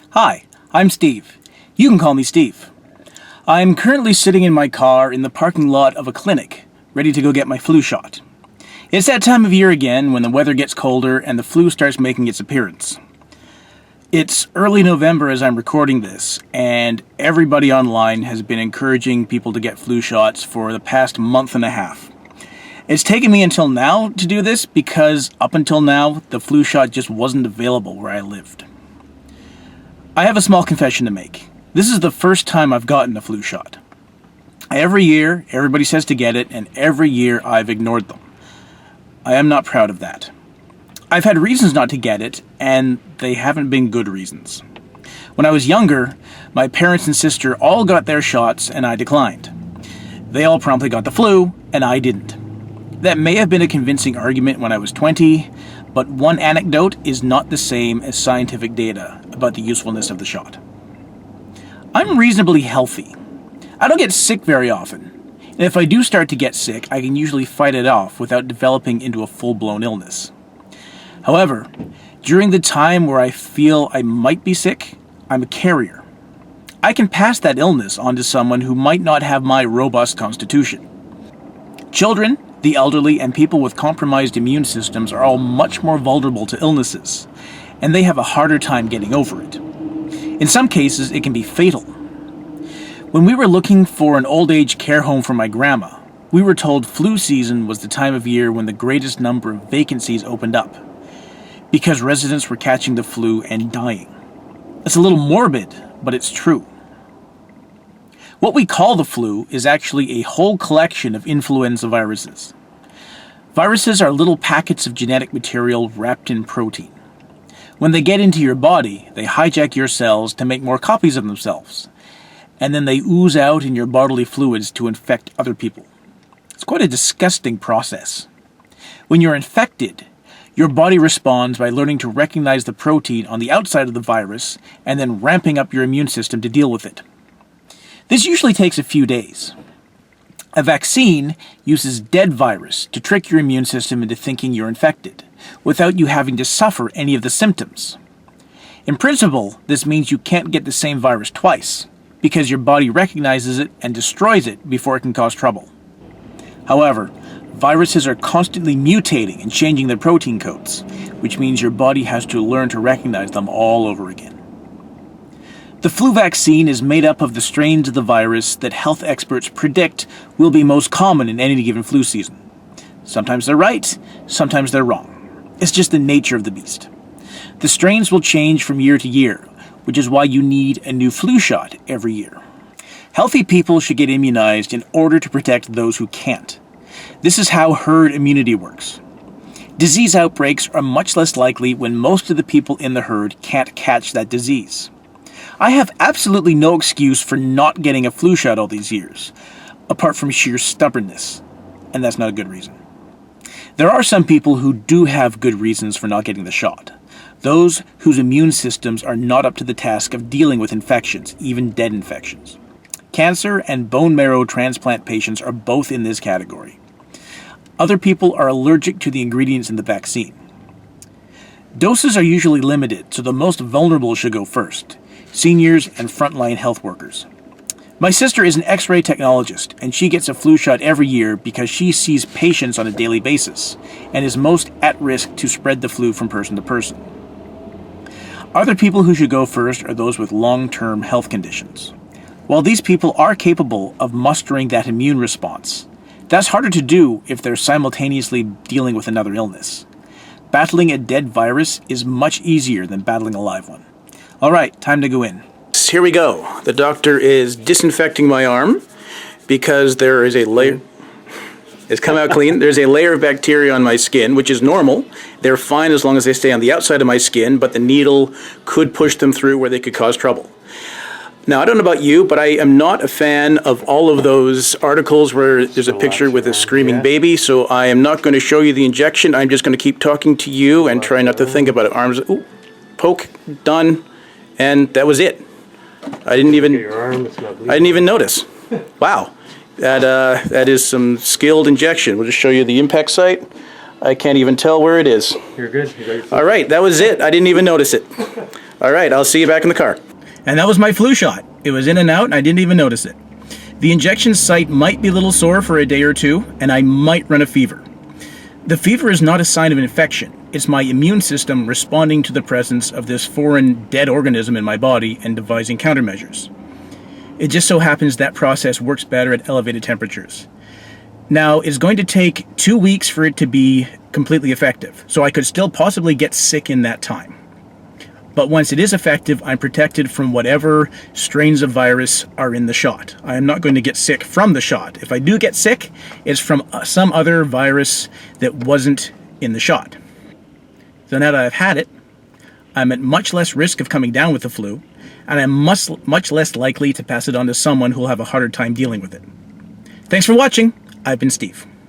Hi, I'm Steve. You can call me Steve. I'm currently sitting in my car in the parking lot of a clinic, ready to go get my flu shot. It's that time of year again when the weather gets colder and the flu starts making its appearance. It's early November as I'm recording this, and everybody online has been encouraging people to get flu shots for the past month and a half. It's taken me until now to do this because up until now, the flu shot just wasn't available where I lived. I have a small confession to make. This is the first time I've gotten a flu shot. Every year, everybody says to get it, and every year I've ignored them. I am not proud of that. I've had reasons not to get it, and they haven't been good reasons. When I was younger, my parents and sister all got their shots, and I declined. They all promptly got the flu, and I didn't. That may have been a convincing argument when I was 20, but one anecdote is not the same as scientific data about the usefulness of the shot. I'm reasonably healthy. I don't get sick very often, and if I do start to get sick, I can usually fight it off without developing into a full-blown illness. However, during the time where I feel I might be sick, I'm a carrier. I can pass that illness on to someone who might not have my robust constitution. Children, the elderly, and people with compromised immune systems are all much more vulnerable to illnesses, and they have a harder time getting over it. In some cases, it can be fatal. When we were looking for an old-age care home for my grandma, we were told flu season was the time of year when the greatest number of vacancies opened up, because residents were catching the flu and dying. It's a little morbid, but it's true. What we call the flu is actually a whole collection of influenza viruses. Viruses are little packets of genetic material wrapped in protein. When they get into your body, they hijack your cells to make more copies of themselves, and then they ooze out in your bodily fluids to infect other people. It's quite a disgusting process. When you're infected, your body responds by learning to recognize the protein on the outside of the virus and then ramping up your immune system to deal with it. This usually takes a few days. A vaccine uses dead virus to trick your immune system into thinking you're infected, without you having to suffer any of the symptoms. In principle, this means you can't get the same virus twice, because your body recognizes it and destroys it before it can cause trouble. However, viruses are constantly mutating and changing their protein codes, which means your body has to learn to recognize them all over again. The flu vaccine is made up of the strains of the virus that health experts predict will be most common in any given flu season. Sometimes they're right, sometimes they're wrong. It's just the nature of the beast. The strains will change from year to year, which is why you need a new flu shot every year. Healthy people should get immunized in order to protect those who can't. This is how herd immunity works. Disease outbreaks are much less likely when most of the people in the herd can't catch that disease. I have absolutely no excuse for not getting a flu shot all these years, apart from sheer stubbornness, and that's not a good reason. There are some people who do have good reasons for not getting the shot. Those whose immune systems are not up to the task of dealing with infections, even dead infections. Cancer and bone marrow transplant patients are both in this category. Other people are allergic to the ingredients in the vaccine. Doses are usually limited, so the most vulnerable should go first. Seniors and frontline health workers. My sister is an X-ray technologist, and she gets a flu shot every year because she sees patients on a daily basis and is most at risk to spread the flu from person to person. Other people who should go first are those with long-term health conditions. While these people are capable of mustering that immune response, that's harder to do if they're simultaneously dealing with another illness. Battling a dead virus is much easier than battling a live one. All right, time to go in. Here we go. The doctor is disinfecting my arm because there is a layer. It's come out clean. There's a layer of bacteria on my skin, which is normal. They're fine as long as they stay on the outside of my skin, but the needle could push them through where they could cause trouble. Now, I don't know about you, but I am not a fan of all of those articles where there's a picture with a screaming baby, so I am not going to show you the injection. I'm just going to keep talking to you and try not to think about it. Arms, ooh, poke, done, and that was it. I didn't even notice. Wow. That is some skilled injection. We'll just show you the impact site. I can't even tell where it is. You're good. All right, that was it. I didn't even notice it. All right, I'll see you back in the car. And that was my flu shot. It was in and out, and I didn't even notice it. The injection site might be a little sore for a day or two, and I might run a fever. The fever is not a sign of an infection. It's my immune system responding to the presence of this foreign dead organism in my body and devising countermeasures. It just so happens that process works better at elevated temperatures. Now, it's going to take 2 weeks for it to be completely effective, so I could still possibly get sick in that time. But once it is effective, I'm protected from whatever strains of virus are in the shot. I am not going to get sick from the shot. If I do get sick, it's from some other virus that wasn't in the shot. So now that I've had it, I'm at much less risk of coming down with the flu, and I'm much less likely to pass it on to someone who will have a harder time dealing with it. Thanks for watching. I've been Steve.